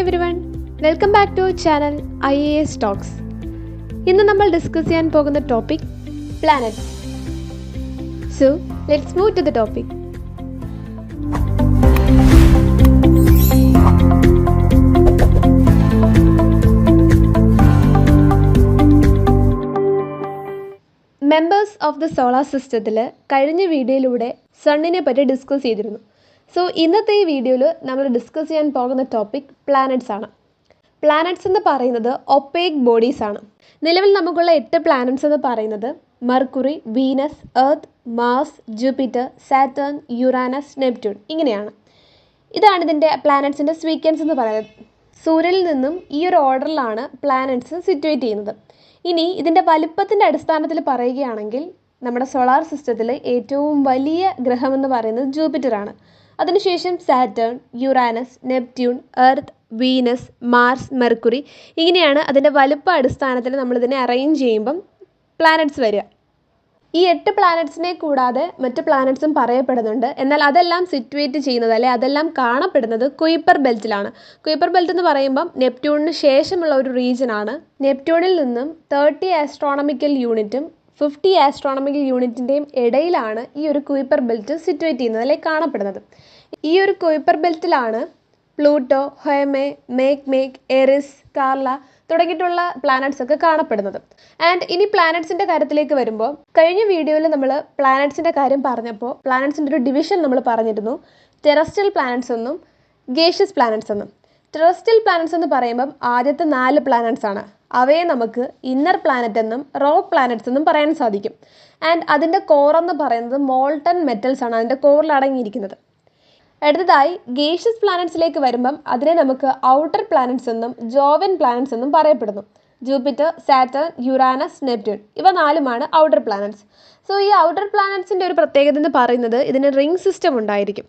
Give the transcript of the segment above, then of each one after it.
everyone, welcome back to our channel IAS Talks. ഇന്ന് നമ്മൾ discuss ചെയ്യാൻ പോകുന്ന topic planets. So, let's move to the topic. Members of the solar സിസ്റ്റത്തിൽ കഴിഞ്ഞ വീഡിയോയിലൂടെ സണ്ണിനെ പറ്റി ഡിസ്കസ് ചെയ്തിരുന്നു. സോ ഇന്നത്തെ ഈ വീഡിയോയിൽ നമ്മൾ ഡിസ്കസ് ചെയ്യാൻ പോകുന്ന ടോപ്പിക് പ്ലാനറ്റ്സ് ആണ്. പ്ലാനറ്റ്സ് എന്ന് പറയുന്നത് ഒപ്പേക്ക് ബോഡീസ് ആണ്. നിലവിൽ നമുക്കുള്ള 8 പ്ലാനറ്റ്സ് എന്ന് പറയുന്നത് Mercury, Venus, Earth, Mars, Jupiter, Saturn, Uranus, Neptune ഇങ്ങനെയാണ്. ഇതാണ് ഇതിൻ്റെ പ്ലാനറ്റ്സിൻ്റെ സീക്വൻസ് എന്ന് പറയുന്നത്. സൂര്യനിൽ നിന്നും ഈ ഒരു ഓർഡറിലാണ് പ്ലാനറ്റ്സ് സിറ്റുവേറ്റ് ചെയ്യുന്നത്. ഇനി ഇതിൻ്റെ വലുപ്പത്തിൻ്റെ അടിസ്ഥാനത്തിൽ പറയുകയാണെങ്കിൽ നമ്മുടെ സോളാർ സിസ്റ്റത്തിൽ ഏറ്റവും വലിയ ഗ്രഹമെന്ന് പറയുന്നത് ജൂപ്പിറ്ററാണ്. അതിനുശേഷം Saturn, Uranus, Neptune, Earth, Venus, Mars, Mercury ഇങ്ങനെയാണ് അതിൻ്റെ വലുപ്പ അടിസ്ഥാനത്തിൽ നമ്മളിതിനെ അറേഞ്ച് ചെയ്യുമ്പം പ്ലാനറ്റ്സ് വരിക. ഈ 8 പ്ലാനറ്റ്സിനെ കൂടാതെ മറ്റ് പ്ലാനറ്റ്സും പറയപ്പെടുന്നുണ്ട്. എന്നാൽ അതെല്ലാം സിറ്റുവേറ്റ് ചെയ്യുന്നത് അതെല്ലാം കാണപ്പെടുന്നത് കുയിപ്പർ ബെൽറ്റിലാണ്. കുയിപ്പർ ബെൽറ്റ് എന്ന് പറയുമ്പം നെപ്റ്റ്യൂണിന് ശേഷമുള്ള ഒരു റീജിയനാണ്. നെപ്റ്റ്യൂണിൽ നിന്നും 30 ആസ്ട്രോണമിക്കൽ യൂണിറ്റും 50 ആസ്ട്രോണമിക്കൽ യൂണിറ്റിൻ്റെയും ഇടയിലാണ് ഈ ഒരു കുയിപ്പർ ബെൽറ്റ് സിറ്റുവേറ്റ് ചെയ്യുന്നത് കാണപ്പെടുന്നത്. ഈ ഒരു കുയിപ്പർ ബെൽറ്റിലാണ് പ്ലൂട്ടോ, ഹെമെ, മേക്ക്, എറിസ്, കാർല തുടങ്ങിയിട്ടുള്ള പ്ലാനറ്റ്സ് ഒക്കെ കാണപ്പെടുന്നത്. ആൻഡ് ഇനി പ്ലാനറ്റ്സിൻ്റെ കാര്യത്തിലേക്ക് വരുമ്പോൾ കഴിഞ്ഞ വീഡിയോയിൽ നമ്മൾ പ്ലാനറ്റ്സിൻ്റെ കാര്യം പറഞ്ഞപ്പോൾ പ്ലാനറ്റ്സിൻ്റെ ഒരു ഡിവിഷൻ നമ്മൾ പറഞ്ഞിരുന്നു. ടെറസ്ട്രിയൽ പ്ലാനറ്റ്സ് എന്നും ഗേഷ്യസ് പ്ലാനറ്റ്സ് എന്നും. ടെറസ്ട്രിയൽ പ്ലാനറ്റ്സ് എന്ന് പറയുമ്പം ആദ്യത്തെ 4 പ്ലാനറ്റ്സ് ആണ്. അവയെ നമുക്ക് ഇന്നർ പ്ലാനറ്റ് എന്നും റോക്ക് പ്ലാനറ്റ്സ് എന്നും പറയാൻ സാധിക്കും. ആൻഡ് അതിൻ്റെ കോർ എന്ന് പറയുന്നത് മോൾട്ടൺ മെറ്റൽസ് ആണ് അതിൻ്റെ കോറിൽ അടങ്ങിയിരിക്കുന്നത്. അടുത്തതായി ഗേഷ്യസ് പ്ലാനറ്റ്സിലേക്ക് വരുമ്പം അതിനെ നമുക്ക് ഔട്ടർ പ്ലാനറ്റ്സ് എന്നും ജോവൻ പ്ലാനറ്റ്സ് എന്നും പറയപ്പെടുന്നു. ജൂപ്പിറ്റർ, സാറ്റേൺ, യുറാനസ്, നെപ്റ്റ്യൂൺ ഇവ 4മാണ് ഔട്ടർ പ്ലാനറ്റ്സ്. സോ ഈ ഔട്ടർ പ്ലാനറ്റ്സിൻ്റെ ഒരു പ്രത്യേകത എന്ന് പറയുന്നത് ഇതിന് റിംഗ് സിസ്റ്റം ഉണ്ടായിരിക്കും.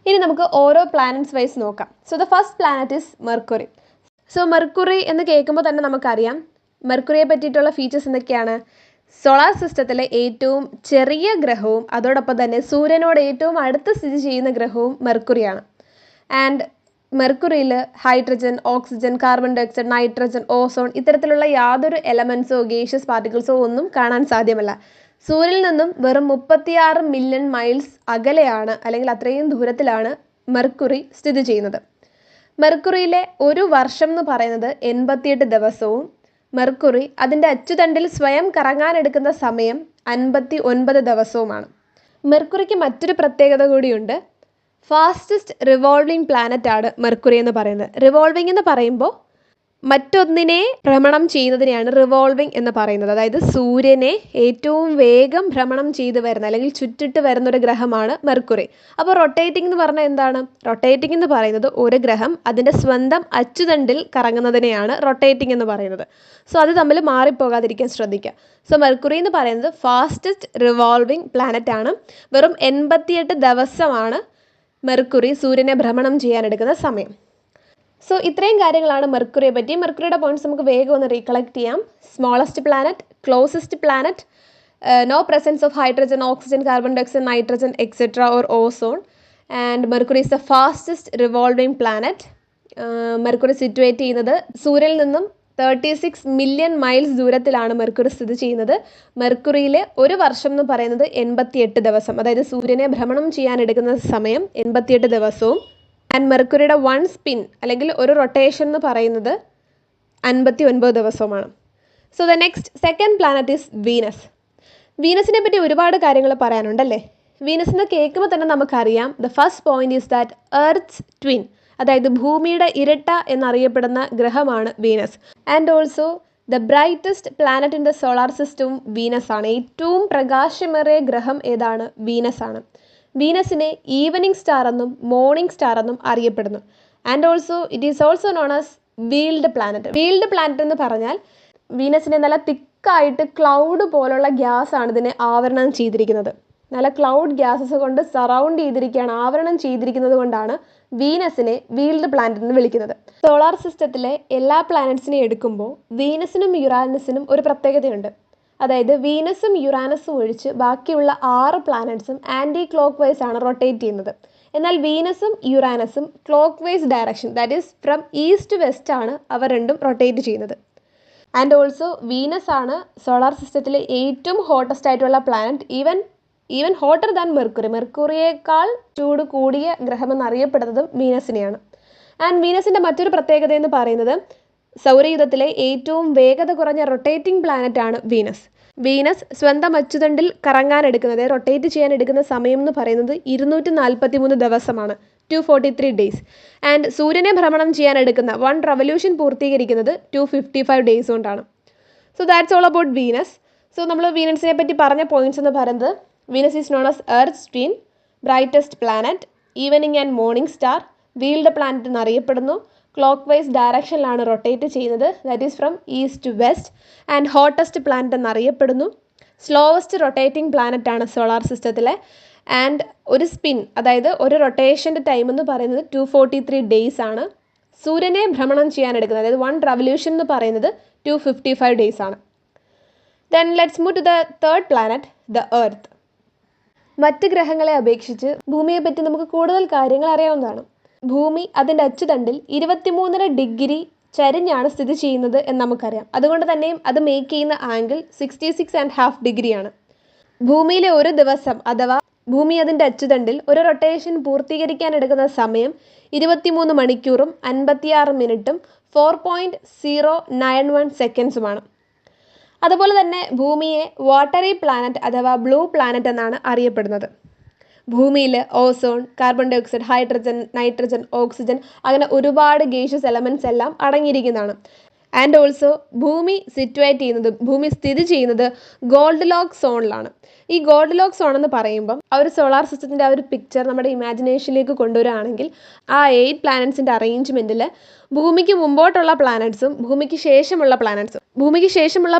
ഇനി നമുക്ക് ഓരോ പ്ലാനറ്റ്സ് വൈസ് നോക്കാം. So the first planet is mercury. So mercury എന്ന് കേൾക്കുമ്പോൾ തന്നെ നമുക്കറിയാം മെർക്കുറിയെ പറ്റിയിട്ടുള്ള ഫീച്ചേഴ്സ് എന്തൊക്കെയാണ്. സോളാർ സിസ്റ്റത്തിലെ ഏറ്റവും ചെറിയ ഗ്രഹവും അതോടൊപ്പം തന്നെ സൂര്യനോട് ഏറ്റവും അടുത്ത് സ്ഥിതി ചെയ്യുന്ന ഗ്രഹവും മെർക്കുറിയാണ്. ആൻഡ് മെർക്കുറിയിൽ hydrogen, oxygen, carbon dioxide, nitrogen, ozone ഇത്തരത്തിലുള്ള യാതൊരു എലമെൻസോ ഗേഷ്യസ് പാർട്ടിക്കിൾസോ ഒന്നും കാണാൻ സാധ്യമല്ല. സൂര്യനിൽ നിന്നും വെറും 36 മില്യൺ മൈൽസ് അകലെയാണ് അല്ലെങ്കിൽ അത്രയും ദൂരത്തിലാണ് മെർക്കുറി സ്ഥിതി ചെയ്യുന്നത്. മെർക്കുറിയിലെ ഒരു വർഷം എന്ന് പറയുന്നത് 88 ദിവസവും മെർക്കുറി അതിൻ്റെ അച്ചുതണ്ടിൽ സ്വയം കറങ്ങാനെടുക്കുന്ന സമയം 59 ദിവസവുമാണ്. മെർക്കുറിക്ക് മറ്റൊരു പ്രത്യേകത കൂടിയുണ്ട്. ഫാസ്റ്റസ്റ്റ് റിവോൾവിംഗ് പ്ലാനറ്റ് ആണ് മെർക്കുറി എന്ന് പറയുന്നത്. റിവോൾവിംഗ് എന്ന് പറയുമ്പോൾ മറ്റൊന്നിനെ ഭ്രമണം ചെയ്യുന്നതിനെയാണ് റിവോൾവിംഗ് എന്ന് പറയുന്നത്. അതായത് സൂര്യനെ ഏറ്റവും വേഗം ഭ്രമണം ചെയ്ത് വരുന്ന അല്ലെങ്കിൽ ചുറ്റിട്ട് വരുന്ന ഒരു ഗ്രഹമാണ് മെർക്കുറി. അപ്പോൾ റൊട്ടേറ്റിംഗ് എന്ന് പറഞ്ഞാൽ എന്താണ്? റൊട്ടേറ്റിംഗ് എന്ന് പറയുന്നത് ഒരു ഗ്രഹം അതിൻ്റെ സ്വന്തം അച്ചുതണ്ടിൽ കറങ്ങുന്നതിനെയാണ് റൊട്ടേറ്റിംഗ് എന്ന് പറയുന്നത്. സോ അത് തമ്മിൽ മാറിപ്പോകാതിരിക്കാൻ ശ്രദ്ധിക്കുക. സോ മെർക്കുറി എന്ന് പറയുന്നത് ഫാസ്റ്റസ്റ്റ് റിവോൾവിംഗ് പ്ലാനറ്റ് ആണ്. വെറും 88 ദിവസമാണ് മെർക്കുറി സൂര്യനെ ഭ്രമണം ചെയ്യാനെടുക്കുന്ന സമയം. സോ ഇത്രയും കാര്യങ്ങളാണ് മെർക്കുറിയെ പറ്റി. മെർക്കുറിയുടെ പോയിന്റ്സ് നമുക്ക് വേഗം ഒന്ന് റീകളക്ട് ചെയ്യാം. Smallest planet, closest planet, no presence of hydrogen, oxygen, carbon dioxide, nitrogen etcetera or ozone. And Mercury is the fastest revolving planet. Mercury situate ചെയ്യുന്നത് സൂര്യനിൽ നിന്നും 36 മില്യൺ മൈൽസ് ദൂരത്തിലാണ് മെർക്കുറി സ്ഥിതി ചെയ്യുന്നത്. മെർക്കുറിയിലെ ഒരു വർഷം എന്ന് പറയുന്നത് 88 ദിവസം, അതായത് സൂര്യനെ ഭ്രമണം ചെയ്യാനെടുക്കുന്ന സമയം 88 ദിവസവും. ആൻഡ് മെർക്കുറിയുടെ 1 സ്പിൻ അല്ലെങ്കിൽ ഒരു റൊട്ടേഷൻ എന്ന് പറയുന്നത് 59 ദിവസവുമാണ്. So the next second planet is Venus. വീനസിനെ പറ്റി ഒരുപാട് കാര്യങ്ങൾ പറയാനുണ്ടല്ലേ. വീനസ് എന്ന് കേൾക്കുമ്പോൾ തന്നെ നമുക്കറിയാം the first point is that Earth's twin, അതായത് ഭൂമിയുടെ ഇരട്ട എന്നറിയപ്പെടുന്ന ഗ്രഹമാണ് Venus. And also the brightest planet in the solar സിസ്റ്റവും വീനസ് ആണ്. ഏറ്റവും പ്രകാശമേറിയ ഗ്രഹം ഏതാണ്? വീനസ് ആണ്. വീനസിനെ ഈവനിങ് സ്റ്റാർ എന്നും മോർണിംഗ് സ്റ്റാർ എന്നും അറിയപ്പെടുന്നു. And also it is also known as veiled planet. Wheeled planet എന്ന് പറഞ്ഞാൽ വീനസിനെ നല്ല തിക്കായിട്ട് ക്ലൗഡ് പോലുള്ള ഗ്യാസ് ആണ് ഇതിനെ ആവരണം ചെയ്തിരിക്കുന്നത്. നല്ല ക്ലൗഡ് ഗ്യാസസ് കൊണ്ട് സറൗണ്ട് ചെയ്തിരിക്കുകയാണ്, ആവരണം ചെയ്തിരിക്കുന്നത് കൊണ്ടാണ് വീനസിനെ വീൽഡ് പ്ലാനറ്റ് എന്ന് വിളിക്കുന്നത്. സോളാർ സിസ്റ്റത്തിലെ എല്ലാ പ്ലാനറ്റ്സിനെയും എടുക്കുമ്പോൾ വീനസിനും യുറാനസിനും ഒരു പ്രത്യേകതയുണ്ട്. അതായത് വീനസും യുറാനസും ഒഴിച്ച് ബാക്കിയുള്ള 6 പ്ലാനറ്റ്സും ആൻറ്റി ക്ലോക്ക് വൈസ് ആണ് റൊട്ടേറ്റ് ചെയ്യുന്നത്. എന്നാൽ വീനസും യുറാനസും clockwise direction, that is from east west ആണ് അവ രണ്ടും റൊട്ടേറ്റ് ചെയ്യുന്നത്. ആൻഡ് ഓൾസോ വീനസ് ആണ് സോളാർ സിസ്റ്റത്തിലെ ഏറ്റവും ഹോട്ടസ്റ്റ് ആയിട്ടുള്ള planet, even hotter than Mercury. മെർക്കുറിയേക്കാൾ ചൂട് കൂടിയ ഗ്രഹമെന്നറിയപ്പെടുന്നതും വീനസിനെയാണ്. ആൻഡ് വീനസിൻ്റെ മറ്റൊരു പ്രത്യേകത എന്ന് പറയുന്നത് സൗരയൂഥത്തിലെ ഏറ്റവും വേഗത കുറഞ്ഞ റൊട്ടേറ്റിംഗ് പ്ലാനറ്റ് ആണ് വീനസ്. വീനസ് സ്വന്തം അച്ചുതണ്ടിൽ കറങ്ങാനെടുക്കുന്നത്, റൊട്ടേറ്റ് ചെയ്യാൻ എടുക്കുന്ന സമയം എന്ന് പറയുന്നത് 243 ദിവസമാണ്, 243 ഡേയ്സ്. ആൻഡ് സൂര്യനെ ഭ്രമണം ചെയ്യാൻ എടുക്കുന്ന 1 റവല്യൂഷൻ പൂർത്തീകരിക്കുന്നത് 255 ഡേയ്സ് കൊണ്ടാണ്. So that's all about Venus. So നമ്മൾ വീനസിനെ പറ്റി പറഞ്ഞ പോയിന്റ്സ് എന്ന് പറയുന്നത് Venus is known as Earth twin, brightest planet, evening and morning star, veiled planet എന്നറിയപ്പെടുന്നു, ക്ലോക്ക് വൈസ് ഡയറക്ഷനിലാണ് റൊട്ടേറ്റ് ചെയ്യുന്നത്, that is from east to west, and hottest planet എന്നറിയപ്പെടുന്നു, സ്ലോവസ്റ്റ് റൊട്ടേറ്റിംഗ് പ്ലാനറ്റ് ആണ് സോളാർ സിസ്റ്റത്തിലെ, and ഒരു spin, അതായത് ഒരു റൊട്ടേഷൻ്റെ time എന്ന് പറയുന്നത് 243 ഡേയ്സ് ആണ്. സൂര്യനെ ഭ്രമണം ചെയ്യാൻ എടുക്കുന്നത്, അതായത് 1 റവല്യൂഷൻ എന്ന് പറയുന്നത് 255 ഡേയ്സ് ആണ്. Then let's move to the third planet, the Earth. മറ്റ് ഗ്രഹങ്ങളെ അപേക്ഷിച്ച് ഭൂമിയെ പറ്റി നമുക്ക് കൂടുതൽ കാര്യങ്ങൾ അറിയാവുന്നതാണ്. ഭൂമി അതിൻ്റെ അച്ചുതണ്ടിൽ 23.5 ഡിഗ്രി ചരിഞ്ഞാണ് സ്ഥിതി ചെയ്യുന്നത് എന്ന് നമുക്കറിയാം. അതുകൊണ്ട് തന്നെയും അത് മേക്ക് ചെയ്യുന്ന ആംഗിൾ 66.5 ഡിഗ്രിയാണ്. ഭൂമിയിലെ ഒരു ദിവസം അഥവാ ഭൂമി അതിൻ്റെ അച്ചുതണ്ടിൽ ഒരു റൊട്ടേഷൻ പൂർത്തീകരിക്കാൻ എടുക്കുന്ന സമയം 23 മണിക്കൂറും 56 മിനിറ്റും 4.091 സെക്കൻഡ്സുമാണ്. അതുപോലെ തന്നെ ഭൂമിയെ വാട്ടറി പ്ലാനറ്റ് അഥവാ ബ്ലൂ പ്ലാനറ്റ് എന്നാണ് അറിയപ്പെടുന്നത്. ഭൂമിയിൽ ozone, carbon dioxide, hydrogen, nitrogen, oxygen അങ്ങനെ ഒരുപാട് ഗേഷ്യസ് എലമെൻറ്റ്സ് എല്ലാം അടങ്ങിയിരിക്കുന്നതാണ്. ആൻഡ് ഓൾസോ ഭൂമി സ്ഥിതി ചെയ്യുന്നത് ഗോൾഡ് ലോക്ക് സോണിലാണ്. ഈ ഗോൾഡ് ലോക്ക് സോൺ എന്ന് പറയുമ്പം ആ ഒരു സോളാർ സിസ്റ്റത്തിൻ്റെ ആ ഒരു പിക്ചർ നമ്മുടെ ഇമാജിനേഷനിലേക്ക് കൊണ്ടുവരികയാണെങ്കിൽ ആ 8 പ്ലാനറ്റ്സിൻ്റെ അറേഞ്ച്മെൻറ്റിൽ ഭൂമിക്ക് മുമ്പോട്ടുള്ള പ്ലാനറ്റ്സും ഭൂമിക്ക് ശേഷമുള്ള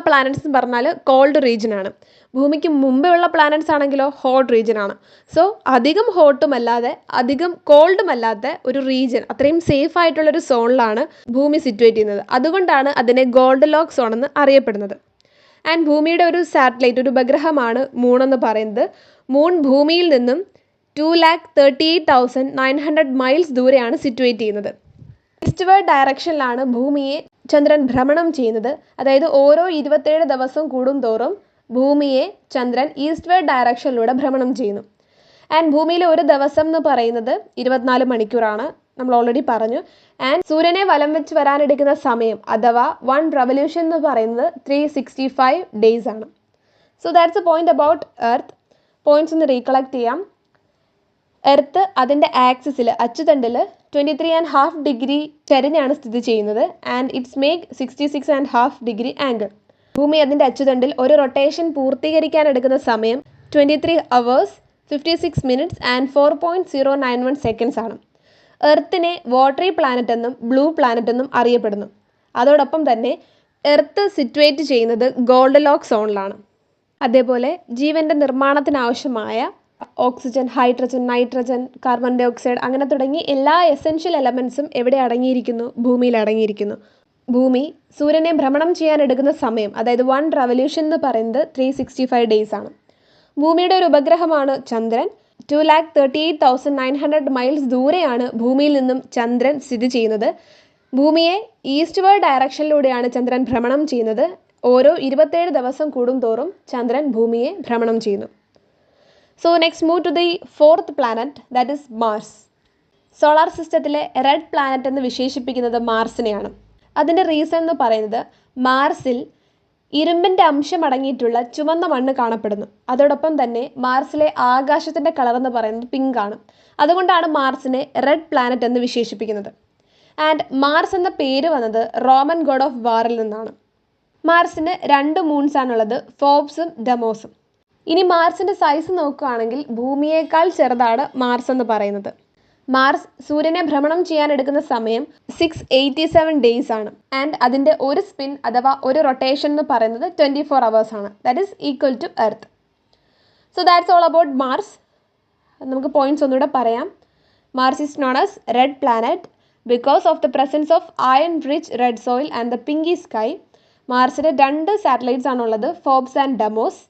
പ്ലാനറ്റ്സ് എന്ന് പറഞ്ഞാൽ കോൾഡ് റീജിയൻ ആണ്. ഭൂമിക്ക് മുമ്പേ ഉള്ള പ്ലാനറ്റ്സ് ആണെങ്കിലോ ഹോട്ട് റീജിയൻ ആണ്. സോ അധികം ഹോട്ടും അല്ലാതെ അധികം കോൾഡും അല്ലാത്ത ഒരു റീജിയൻ, അത്രയും സേഫ് ആയിട്ടുള്ളൊരു സോണിലാണ് ഭൂമി സിറ്റുവേറ്റ് ചെയ്യുന്നത്. അതുകൊണ്ടാണ് അതിനെ ഗോൾഡ് ലോക്ക് സോൺ എന്ന് അറിയപ്പെടുന്നത്. ആൻഡ് ഭൂമിയുടെ ഒരു സാറ്റലൈറ്റ്, ഒരു ഉപഗ്രഹമാണ് മൂൺ എന്ന് പറയുന്നത്. മൂൺ ഭൂമിയിൽ നിന്നും 2,38,900 മൈൽസ് ദൂരെയാണ് സിറ്റുവേറ്റ് ചെയ്യുന്നത്. ഈസ്റ്റ്വേർഡ് ഡയറക്ഷനിലാണ് ഭൂമിയെ ചന്ദ്രൻ ഭ്രമണം ചെയ്യുന്നത്. അതായത് ഓരോ 27 ദിവസം കൂടുന്തോറും ഭൂമിയെ ചന്ദ്രൻ ഈസ്റ്റ്വേർഡ് ഡയറക്ഷനിലൂടെ ഭ്രമണം ചെയ്യുന്നു. ആൻഡ് ഭൂമിയിലെ ഒരു ദിവസം എന്ന് പറയുന്നത് 24 മണിക്കൂറാണ്, നമ്മൾ ഓൾറെഡി പറഞ്ഞു. ആൻഡ് സൂര്യനെ വലം വെച്ച് വരാനെടുക്കുന്ന സമയം അഥവാ 1 റവല്യൂഷൻ എന്ന് പറയുന്നത് 365 ഡേയ്സ് ആണ്. So that's A point about earth. Points ഒന്ന് റീകളക്ട് ചെയ്യാം. എർത്ത് അതിൻ്റെ ആക്സിസിൽ, അച്ചുതണ്ടിൽ 23.5 ഡിഗ്രി ചരിഞ്ഞാണ് സ്ഥിതി ചെയ്യുന്നത്. And it's make 66.5 degree angle. ഭൂമി അതിൻ്റെ അച്ചുതണ്ടിൽ ഒരു റൊട്ടേഷൻ പൂർത്തീകരിക്കാൻ എടുക്കുന്ന സമയം 23 hours 56 minutes ആൻഡ് 4.091 സെക്കൻഡ്സ് ആണ്. എർത്തിനെ വാട്ടറി പ്ലാനറ്റ് എന്നും ബ്ലൂ പ്ലാനറ്റ് എന്നും അറിയപ്പെടുന്നു. അതോടൊപ്പം തന്നെ എർത്ത് സിറ്റുവേറ്റ് ചെയ്യുന്നത് ഗോൾഡ് ലോക്ക് സോണിലാണ്. അതേപോലെ ജീവൻ്റെ നിർമ്മാണത്തിനാവശ്യമായ oxygen, hydrogen, nitrogen, carbon dioxide അങ്ങനെ തുടങ്ങി എല്ലാ എസെൻഷ്യൽ എലമെൻറ്റ്സും എവിടെ അടങ്ങിയിരിക്കുന്നു? ഭൂമിയിൽ അടങ്ങിയിരിക്കുന്നു. ഭൂമി സൂര്യനെ ഭ്രമണം ചെയ്യാൻ എടുക്കുന്ന സമയം, അതായത് 1 റവല്യൂഷൻ എന്ന് പറയുന്നത് 365 ഡേയ്സ് ആണ്. ഭൂമിയുടെ ഒരു ഉപഗ്രഹമാണ് ചന്ദ്രൻ. 2,38,900 മൈൽസ് ദൂരെയാണ് ഭൂമിയിൽ നിന്നും ചന്ദ്രൻ സ്ഥിതി ചെയ്യുന്നത്. ഭൂമിയെ ഈസ്റ്റ്വേർഡ് ഡയറക്ഷനിലൂടെയാണ് ചന്ദ്രൻ ഭ്രമണം ചെയ്യുന്നത്. ഓരോ 27 ദിവസം കൂടുന്തോറും ചന്ദ്രൻ ഭൂമിയെ ഭ്രമണം ചെയ്യുന്നു. So next move to the fourth planet, that is Mars. Solar സിസ്റ്റത്തിലെ റെഡ് പ്ലാനറ്റ് എന്ന് വിശേഷിപ്പിക്കുന്നത് മാർസിനെയാണ്. അതിൻ്റെ റീസൺ എന്ന് പറയുന്നത് മാർസിൽ ഇരുമ്പിൻ്റെ അംശം അടങ്ങിയിട്ടുള്ള ചുവന്ന മണ്ണ് കാണപ്പെടുന്നു. അതോടൊപ്പം തന്നെ മാർസിലെ ആകാശത്തിൻ്റെ കളർ എന്ന് പറയുന്നത് പിങ്ക് ആണ്. അതുകൊണ്ടാണ് മാർസിനെ റെഡ് പ്ലാനറ്റ് എന്ന് വിശേഷിപ്പിക്കുന്നത്. ആൻഡ് മാർസ് എന്ന പേര് വന്നത് റോമൻ ഗോഡ് ഓഫ് വാറിൽ നിന്നാണ്. മാർസിന് 2 മൂൺസ് ആണുള്ളത്, ഫോബ്സും ഡെമോസും. ഇനി മാർസിൻ്റെ സൈസ് നോക്കുകയാണെങ്കിൽ ഭൂമിയേക്കാൾ ചെറുതാണ് മാർസ് എന്ന് പറയുന്നത്. മാർസ് സൂര്യനെ ഭ്രമണം ചെയ്യാൻ എടുക്കുന്ന സമയം 687 ഡേയ്സ് ആണ്. ആൻഡ് അതിൻ്റെ ഒരു സ്പിൻ അഥവാ ഒരു റൊട്ടേഷൻ എന്ന് പറയുന്നത് 24 hours ആണ്. That is equal to Earth. So that's all about Mars. നമുക്ക് പോയിന്റ്സ് ഒന്നുകൂടെ പറയാം. Mars is known as red planet because of the presence of iron rich red soil and the pinky sky. മാർസിന് 2 satellites ആണുള്ളത്, Phobos and Deimos.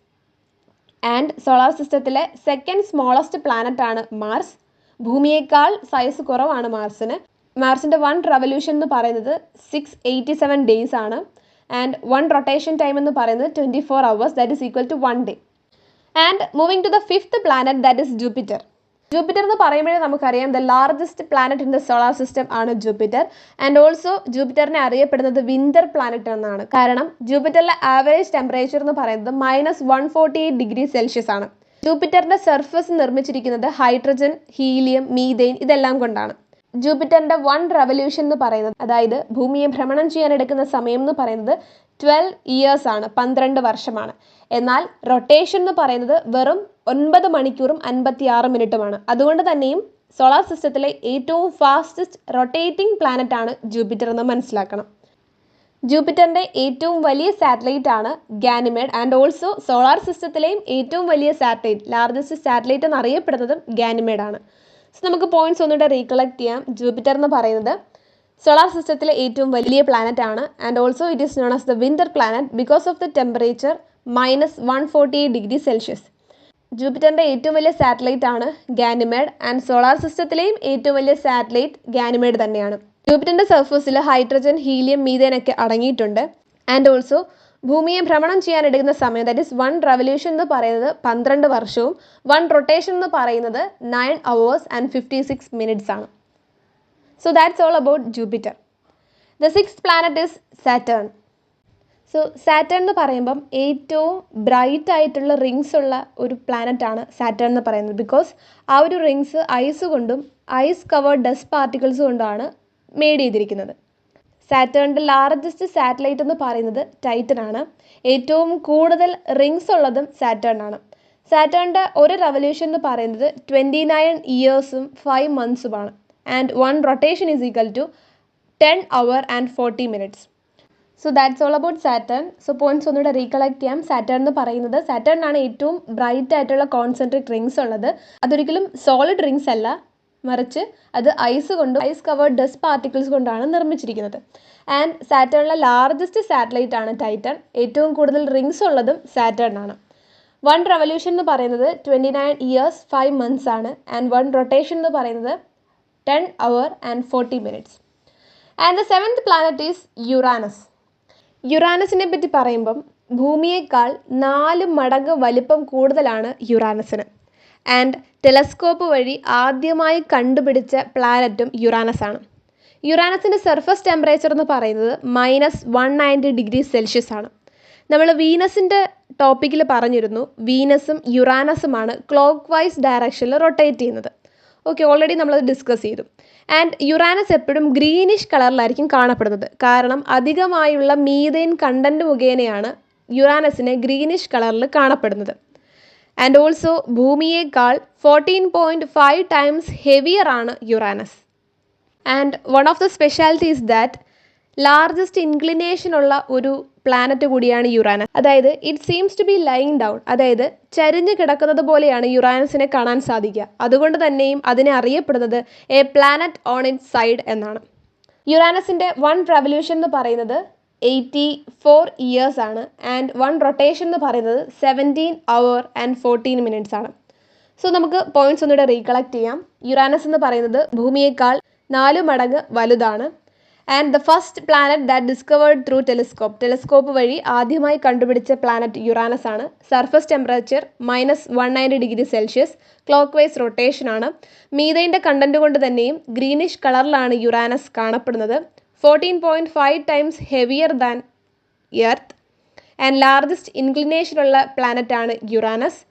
And solar സിസ്റ്റത്തിലെ second smallest planet ആണ് Mars. ഭൂമിയേക്കാൾ size കുറവാണ് മാർസിന്. മാർസിൻ്റെ 1 revolution എന്ന് പറയുന്നത് 687 days ആണ്. ആൻഡ് 1 റൊട്ടേഷൻ ടൈം എന്ന് പറയുന്നത് 24 hours, that is equal to 1 day. And moving to the 5th planet, that is Jupiter. Jupiter എന്ന് പറയുമ്പോഴേ നമുക്കറിയാം the largest planet in the solar system ആണ് ജൂപ്പിറ്റർ. ആൻഡ് ഓൾസോ ജൂപ്പിറ്ററിനെ അറിയപ്പെടുന്നത് വിന്റർ പ്ലാനറ്റ് എന്നാണ്. കാരണം ജൂപ്പിറ്ററിലെ ആവറേജ് ടെമ്പറേച്ചർ എന്ന് പറയുന്നത് -148 ഡിഗ്രി സെൽഷ്യസ് ആണ്. ജൂപ്പിറ്ററിന്റെ സർഫസ് നിർമ്മിച്ചിരിക്കുന്നത് ഹൈഡ്രജൻ, ഹീലിയം, മീഥെയ്ൻ ഇതെല്ലാം കൊണ്ടാണ്. ജൂപ്പിറ്ററിന്റെ 1 റവല്യൂഷൻ എന്ന് പറയുന്നത്, അതായത് ഭൂമിയെ ഭ്രമണം ചെയ്യാൻ എടുക്കുന്ന സമയം എന്ന് പറയുന്നത് 12 years ആണ്, 12 വർഷമാണ്. എന്നാൽ റൊട്ടേഷൻ എന്ന് പറയുന്നത് വെറും 9 മണിക്കൂറും 56 മിനിറ്റുമാണ്. അതുകൊണ്ട് തന്നെയും സോളാർ സിസ്റ്റത്തിലെ ഏറ്റവും ഫാസ്റ്റസ്റ്റ് റൊട്ടേറ്റിംഗ് പ്ലാനറ്റ് ആണ് ജൂപ്പിറ്റർ എന്ന് മനസ്സിലാക്കണം. ജൂപ്പിറ്ററിന്റെ ഏറ്റവും വലിയ സാറ്റലൈറ്റ് ആണ് ഗാനിമേഡ്. ആൻഡ് ഓൾസോ സോളാർ സിസ്റ്റത്തിലെയും ഏറ്റവും വലിയ സാറ്റലൈറ്റ്, ലാർജസ്റ്റ് സാറ്റലൈറ്റ് എന്നറിയപ്പെടുന്നതും ഗാനിമേഡ് ആണ്. സോ നമുക്ക് പോയിന്റ്സ് ഒന്നുകൂടെ റീകളക്ട് ചെയ്യാം. ജൂപ്പിറ്റർ എന്ന് പറയുന്നത് സോളാർ സിസ്റ്റത്തിലെ ഏറ്റവും വലിയ പ്ലാനറ്റ് ആണ്. And also it is known as the winter planet because of the temperature -148 degree Celsius. ജൂപ്പിറ്ററിന്റെ ഏറ്റവും വലിയ സാറ്റലൈറ്റ് ആണ് ഗാനിമേഡ്. ആൻഡ് സോളാർ സിസ്റ്റത്തിലെയും ഏറ്റവും വലിയ സാറ്റലൈറ്റ് ഗാനിമേഡ് തന്നെയാണ്. ജൂപ്പിറ്ററിന്റെ സർഫസിൽ ഹൈഡ്രജൻ, ഹീലിയം, മീഥേൻ ഒക്കെ അടങ്ങിയിട്ടുണ്ട്. ആൻഡ് ഓൾസോ ഭൂമിയെ ഭ്രമണം ചെയ്യാൻ എടുക്കുന്ന സമയം, ദാറ്റ് ഈസ് 1 റവല്യൂഷൻ എന്ന് പറയുന്നത് 12 വർഷവും 1 റൊട്ടേഷൻ എന്ന് പറയുന്നത് 9 hours and 56 minutes ആണ്. So that's all about Jupiter. The 6th planet is Saturn. So Saturn എന്ന് പറയുമ്പം ഏറ്റവും ബ്രൈറ്റ് ആയിട്ടുള്ള റിങ്സ് ഉള്ള ഒരു പ്ലാനറ്റ് ആണ് സാറ്റേൺ എന്ന് പറയുന്നത്. ബിക്കോസ് ആ ഒരു റിങ്സ് ഐസ് കൊണ്ടും ഐസ് കവേർഡ് ഡസ്റ്റ് പാർട്ടിക്കിൾസ് കൊണ്ടാണ് മെയ്ഡ് ചെയ്തിരിക്കുന്നത്. സാറ്റേണിൻ്റെ ലാർജസ്റ്റ് സാറ്റലൈറ്റ് എന്ന് പറയുന്നത് ടൈറ്റൻ ആണ്. ഏറ്റവും കൂടുതൽ റിങ്സ് ഉള്ളതും സാറ്റേൺ ആണ്. സാറ്റേണിൻ്റെ ഒരു റവല്യൂഷൻ എന്ന് പറയുന്നത് 29 yearsഉം 5 monthsഉമാണ്. And 1 rotation is equal to 10 hours and 40 minutes. So that's all about Saturn. So points ഒന്നുകൂടെ റീകളക്ട് ചെയ്യാം. സാറ്റേൺ എന്ന് പറയുന്നത്, സാറ്റേണിനാണ് ഏറ്റവും ബ്രൈറ്റ് ആയിട്ടുള്ള കോൺസെൻട്രിക് റിങ്സ് ഉള്ളത്. അതൊരിക്കലും സോളിഡ് റിങ്സ് അല്ല, മറിച്ച് അത് ഐസ് കൊണ്ടും ഐസ് കവേർഡ് ഡസ്റ്റ് പാർട്ടിക്കിൾസ് കൊണ്ടാണ് നിർമ്മിച്ചിരിക്കുന്നത്. ആൻഡ് സാറ്റേണിലെ ലാർജസ്റ്റ് സാറ്റലൈറ്റ് ആണ് ടൈറ്റൻ. ഏറ്റവും കൂടുതൽ റിങ്സ് ഉള്ളതും സാറ്റേൺ ആണ്. 1 റവല്യൂഷൻ എന്ന് പറയുന്നത് 29 years 5 months ആണ്. ആൻഡ് 1 റൊട്ടേഷൻ എന്ന് പറയുന്നത് 10 hours and 40 minutes. And the 7th planet ഈസ് യുറാനസ്. യുറാനസിനെ പറ്റി പറയുമ്പം ഭൂമിയേക്കാൾ 4 മടങ്ങ് വലിപ്പം കൂടുതലാണ് യുറാനസിന്. ആൻഡ് ടെലസ്കോപ്പ് വഴി ആദ്യമായി കണ്ടുപിടിച്ച പ്ലാനറ്റും യുറാനസ് ആണ്. യുറാനസിൻ്റെ സർഫസ് ടെമ്പറേച്ചർ എന്ന് പറയുന്നത് -190 ഡിഗ്രി സെൽഷ്യസ് ആണ്. നമ്മൾ വീനസിൻ്റെ ടോപ്പിക്കിൽ പറഞ്ഞിരുന്നു, വീനസും യുറാനസുമാണ് ക്ലോക്ക് വൈസ് ഡയറക്ഷനിൽ റൊട്ടേറ്റ് ചെയ്യുന്നത്. ഓക്കെ, ഓൾറെഡി നമ്മളത് ഡിസ്കസ് ചെയ്തു. ആൻഡ് യുറാനസ് എപ്പോഴും ഗ്രീനിഷ് കളറിലായിരിക്കും കാണപ്പെടുന്നത്. കാരണം അധികമായുള്ള മീഥേൻ കണ്ടൻറ്റ് മുഖേനയാണ് യുറാനസിനെ ഗ്രീനിഷ് കളറിൽ കാണപ്പെടുന്നത്. ആൻഡ് ഓൾസോ ഭൂമിയേക്കാൾ 14.5 times ഹെവിയർ ആണ് Uranus. And one of the specialities that largest inclination ഉള്ള ഒരു പ്ലാനറ്റ് കൂടിയാണ് യുറാനസ്. അതായത് it seems to be lying down, അതായത് ചരിഞ്ഞ് കിടക്കുന്നത് പോലെയാണ് യുറാനസിനെ കാണാൻ സാധിക്കുക. അതുകൊണ്ട് തന്നെയും അതിനെ അറിയപ്പെടുന്നത് A planet on its side എന്നാണ്. യുറാനസിൻ്റെ 1 റവല്യൂഷൻ എന്ന് പറയുന്നത് 84 years ആണ്. ആൻഡ് 1 റൊട്ടേഷൻ എന്ന് പറയുന്നത് 17 hours and 14 minutes ആണ്. സോ നമുക്ക് പോയിന്റ്സ് ഒന്നുകൂടെ റീകളക്ട് ചെയ്യാം. യുറാനസ് എന്ന് പറയുന്നത് ഭൂമിയേക്കാൾ 4 മടങ്ങ് വലുതാണ്. And the first planet that discovered through telescope വഴി ആദ്യമായി കണ്ടുപിടിച്ച പ്ലാനറ്റ് യുറാനസ് ആണ്. Surface temperature -190 degree Celsius, clock vice rotation ആണ്. മീഥൈൻ്റെ കണ്ടന്റ് കൊണ്ട് തന്നെയും ഗ്രീനിഷ് കളറിലാണ് യുറാനസ് കാണപ്പെടുന്നത്. 14.5 times heavier than Earth. And largest ഇൻക്ലിനേഷനുള്ള പ്ലാനറ്റ് ആണ് Uranus.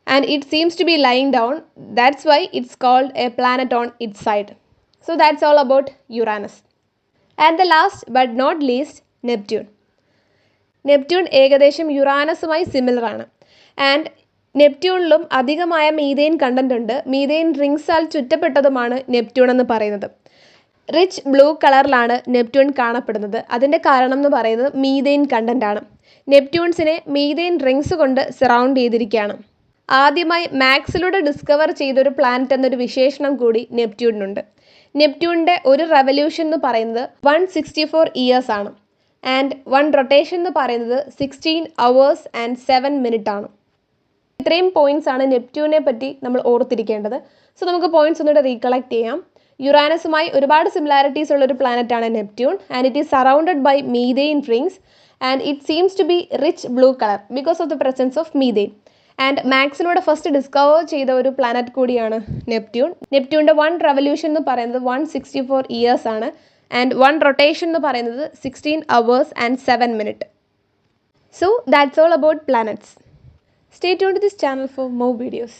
And it seems to be lying down, that's why it's called a planet on its side. So that's all about Uranus. And the last but not least, Neptune. Neptune ഏകദേശം യുറാനസുമായി similar ആണ്. And നെപ്റ്റ്യൂണിലും അധികമായ methane content ഉണ്ട്. Methane റിങ്സാൽ ചുറ്റപ്പെട്ടതുമാണ് Neptune എന്ന് പറയുന്നത്. റിച്ച് ബ്ലൂ കളറിലാണ് നെപ്റ്റ്യൂൺ കാണപ്പെടുന്നത്. അതിൻ്റെ കാരണം എന്ന് പറയുന്നത് മീഥേൻ കണ്ടന്റ് ആണ്. നെപ്റ്റ്യൂൺസിനെ മീഥേൻ റിങ്സ് കൊണ്ട് സറൗണ്ട് ചെയ്തിരിക്കുകയാണ്. ആദ്യമായി മാക്സിലൂടെ ഡിസ്കവർ ചെയ്തൊരു പ്ലാനറ്റ് എന്നൊരു വിശേഷണം കൂടി നെപ്റ്റ്യൂണിനുണ്ട്. നെപ്റ്റ്യൂണിൻ്റെ ഒരു റവല്യൂഷൻ എന്ന് പറയുന്നത് 164 years ആണ്. ആൻഡ് 1 റൊട്ടേഷൻ എന്ന് പറയുന്നത് 16 hours and 7 minutes ആണ്. ഇത്രയും പോയിന്റ്സ് ആണ് നെപ്റ്റ്യൂണിനെ പറ്റി നമ്മൾ ഓർത്തിരിക്കേണ്ടത്. സോ നമുക്ക് പോയിന്റ്സ് ഒന്നുകൂടെ റീകളക്ട് ചെയ്യാം. യുറാനസുമായി ഒരുപാട് സിമിലാരിറ്റീസ് ഉള്ള ഒരു പ്ലാനറ്റ് ആണ് Neptune and it is surrounded by methane rings and it seems to be rich blue colour because of the presence of methane. And മാക്സിലൂടെ ഫസ്റ്റ് ഡിസ്കവർ ചെയ്ത ഒരു പ്ലാനറ്റ് കൂടിയാണ് നെപ്റ്റ്യൂൺ. നെപ്റ്റ്യൂണിൻ്റെ 1 റെവല്യൂഷൻ എന്ന് പറയുന്നത് 164 ഇയേഴ്സ് ആണ് ആൻഡ് 1 റൊട്ടേഷൻ എന്ന് പറയുന്നത് 16 hours and 7 minutes. So that's all about planets. Stay tuned to this channel for more videos.